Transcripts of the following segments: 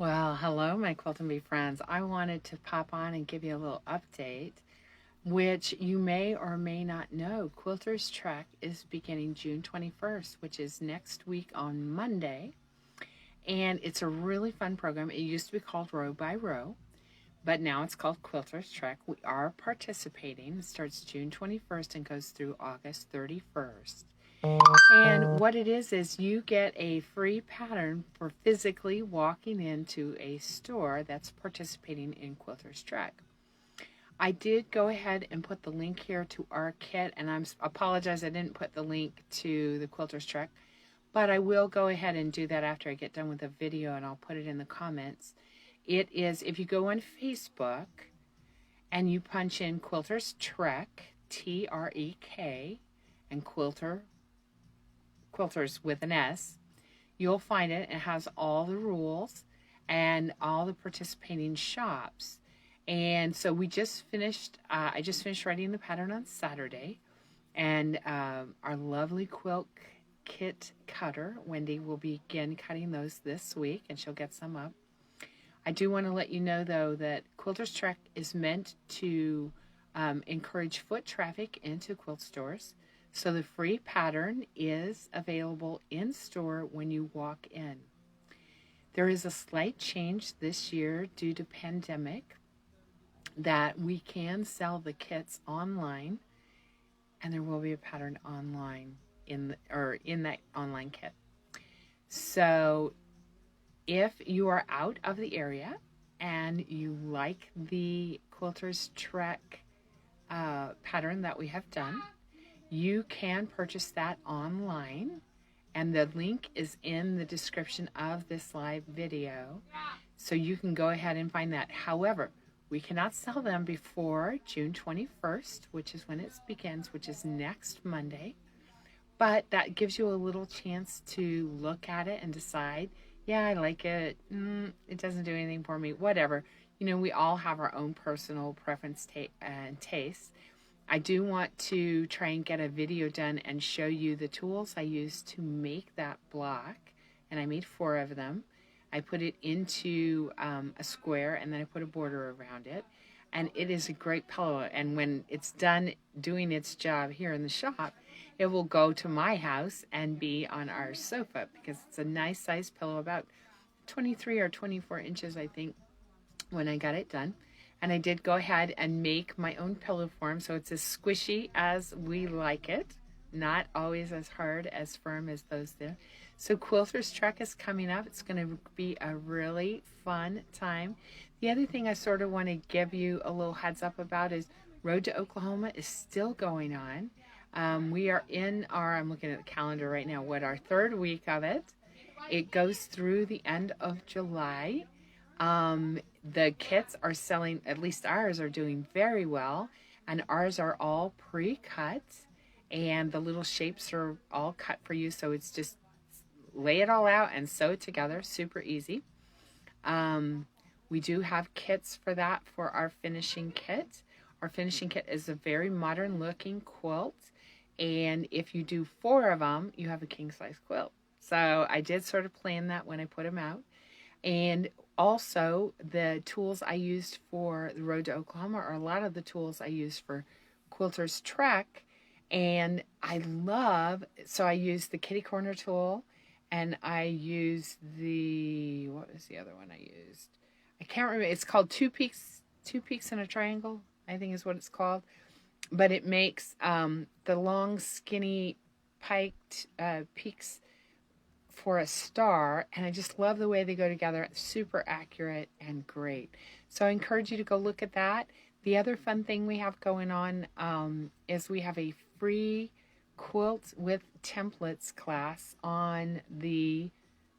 Well, hello, my Quilt and Bee friends. I wanted to pop on and give you a little update, which you may or may not know. Quilters Trek is beginning June 21st, which is next week on Monday. And it's a really fun program. It used to be called Row by Row, but now it's called Quilters Trek. We are participating. It starts June 21st and goes through August 31st. And what it is you get a free pattern for physically walking into a store that's participating in Quilters Trek. I did go ahead and put the link here to our kit, and I apologize I didn't put the link to the Quilters Trek, but I will go ahead and do that after I get done with the video, and I'll put it in the comments. It is, if you go on Facebook and you punch in Quilters Trek, Trek, and Quilters with an S, you'll find it. It has all the rules and all the participating shops. And so we just finished, I just finished writing the pattern on Saturday, and our lovely quilt kit cutter, Wendy, will begin cutting those this week, and she'll get some up. I do want to let you know, though, that Quilters Trek is meant to encourage foot traffic into quilt stores. So the free pattern is available in store when you walk in. There is a slight change this year due to pandemic that we can sell the kits online, and there will be a pattern online in that online kit. So if you are out of the area and you like the Quilters Trek pattern that we have done, you can purchase that online, and the link is in the description of this live video, so you can go ahead and find that. However, we cannot sell them before June 21st, which is when it begins, which is next Monday, but that gives you a little chance to look at it and decide, yeah, I like it, it doesn't do anything for me, whatever. You know, we all have our own personal preference and taste. I do want to try and get a video done and show you the tools I used to make that block, and I made 4 of them. I put it into a square, and then I put a border around it, and it is a great pillow. And when it's done doing its job here in the shop, it will go to my house and be on our sofa, because it's a nice size pillow, about 23 or 24 inches, I think, when I got it done. And I did go ahead and make my own pillow form, so it's as squishy as we like it, not always as hard, as firm as those there. So Quilters Trek is coming up. It's going to be a really fun time. The other thing I sort of want to give you a little heads up about is Road to Oklahoma is still going on. We are in I'm looking at the calendar right now, our 3rd week of it. It goes through the end of July. The kits are selling, at least ours are doing very well, and ours are all pre-cut, and the little shapes are all cut for you, so it's just lay it all out and sew it together, super easy. We do have kits for that for our finishing kit. Our finishing kit is a very modern looking quilt, and if you do 4 of them, you have a king size quilt. So I did sort of plan that when I put them out. And also, the tools I used for the Road to Oklahoma are a lot of the tools I used for Quilters Trek. And I used the kitty corner tool, and I used what was the other one I used? I can't remember. It's called two peaks in a triangle, I think is what it's called. But it makes the long, skinny piked peaks for a star, and I just love the way they go together. It's super accurate and great. So I encourage you to go look at that. The other fun thing we have going on is we have a free quilt with templates class on the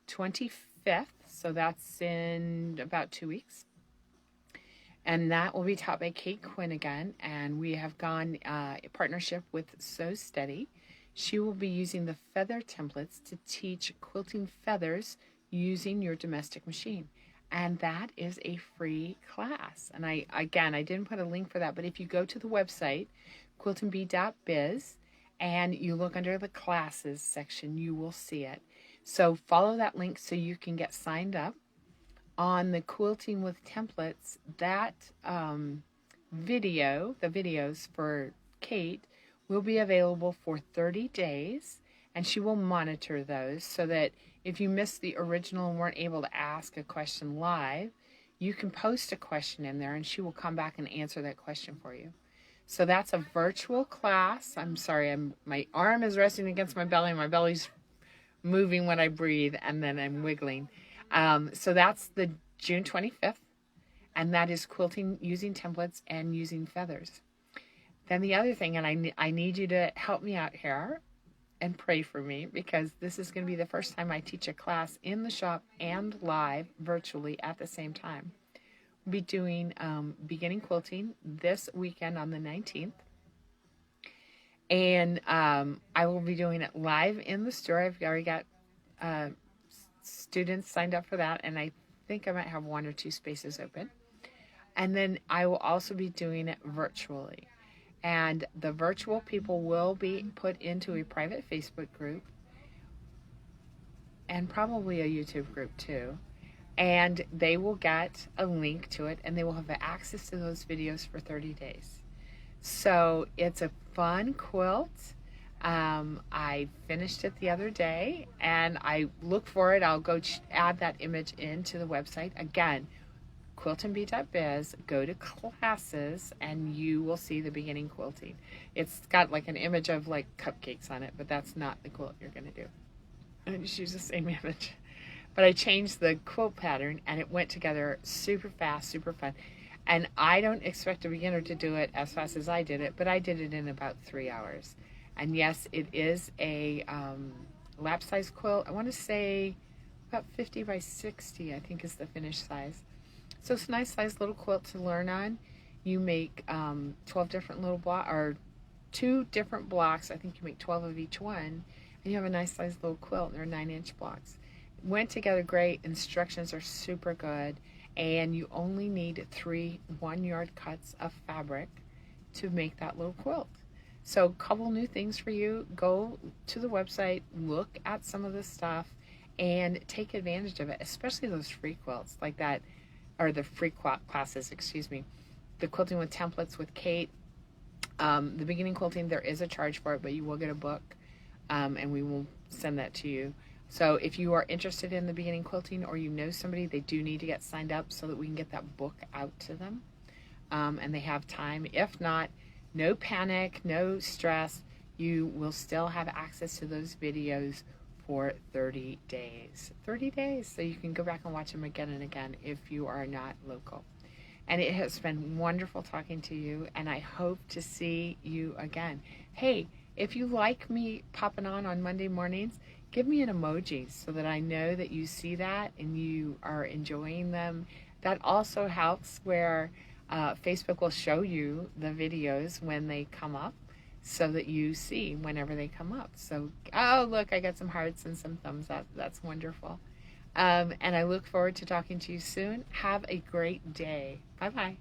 25th, so that's in about 2 weeks. And that will be taught by Kate Quinn again, and we have gone in partnership with So Steady. She will be using the feather templates to teach quilting feathers using your domestic machine. And that is a free class. And I didn't put a link for that, but if you go to the website, quiltandbee.biz, and you look under the classes section, you will see it. So follow that link so you can get signed up. on the Quilting with Templates, that video, the videos for Kate, will be available for 30 days, and she will monitor those so that if you missed the original and weren't able to ask a question live, you can post a question in there and she will come back and answer that question for you. So that's a virtual class. I'm sorry, my arm is resting against my belly. My belly's moving when I breathe, and then I'm wiggling. So that's the June 25th, and that is quilting using templates and using feathers. Then the other thing, and I need you to help me out here and pray for me, because this is going to be the first time I teach a class in the shop and live virtually at the same time. We'll be doing beginning quilting this weekend on the 19th. And I will be doing it live in the store. I've already got students signed up for that, and I think I might have 1 or 2 spaces open. And then I will also be doing it virtually. And the virtual people will be put into a private Facebook group and probably a YouTube group too. And they will get a link to it, and they will have access to those videos for 30 days. So it's a fun quilt. I finished it the other day, and I look for it. I'll go add that image into the website. Again, quiltandbee.biz, go to classes, and you will see the beginning quilting. It's got like an image of like cupcakes on it, but that's not the quilt you're going to do. I just use the same image. But I changed the quilt pattern, and it went together super fast, super fun. And I don't expect a beginner to do it as fast as I did it, but I did it in about 3 hours. And yes, it is a lap size quilt. I want to say about 50 by 60, I think is the finished size. So it's a nice size little quilt to learn on. You make 12 different little blocks, or 2 different blocks. I think you make 12 of each one. And you have a nice size little quilt, and they're 9-inch blocks. Went together great. Instructions are super good. And you only need 3 1-yard cuts of fabric to make that little quilt. So a couple new things for you. Go to the website, look at some of the stuff, and take advantage of it, especially those free quilts like that, or the free classes, excuse me. The Quilting with Templates with Kate. The beginning quilting, there is a charge for it, but you will get a book, and we will send that to you. So if you are interested in the beginning quilting, or you know somebody, they do need to get signed up so that we can get that book out to them. And they have time. If not, no panic, no stress. You will still have access to those videos for 30 days. 30 days, so you can go back and watch them again and again if you are not local. And it has been wonderful talking to you, and I hope to see you again. Hey, if you like me popping on Monday mornings, give me an emoji so that I know that you see that and you are enjoying them. That also helps where Facebook will show you the videos when they come up so that you see whenever they come up. So, oh, look, I got some hearts and some thumbs up. That's wonderful. And I look forward to talking to you soon. Have a great day. Bye-bye.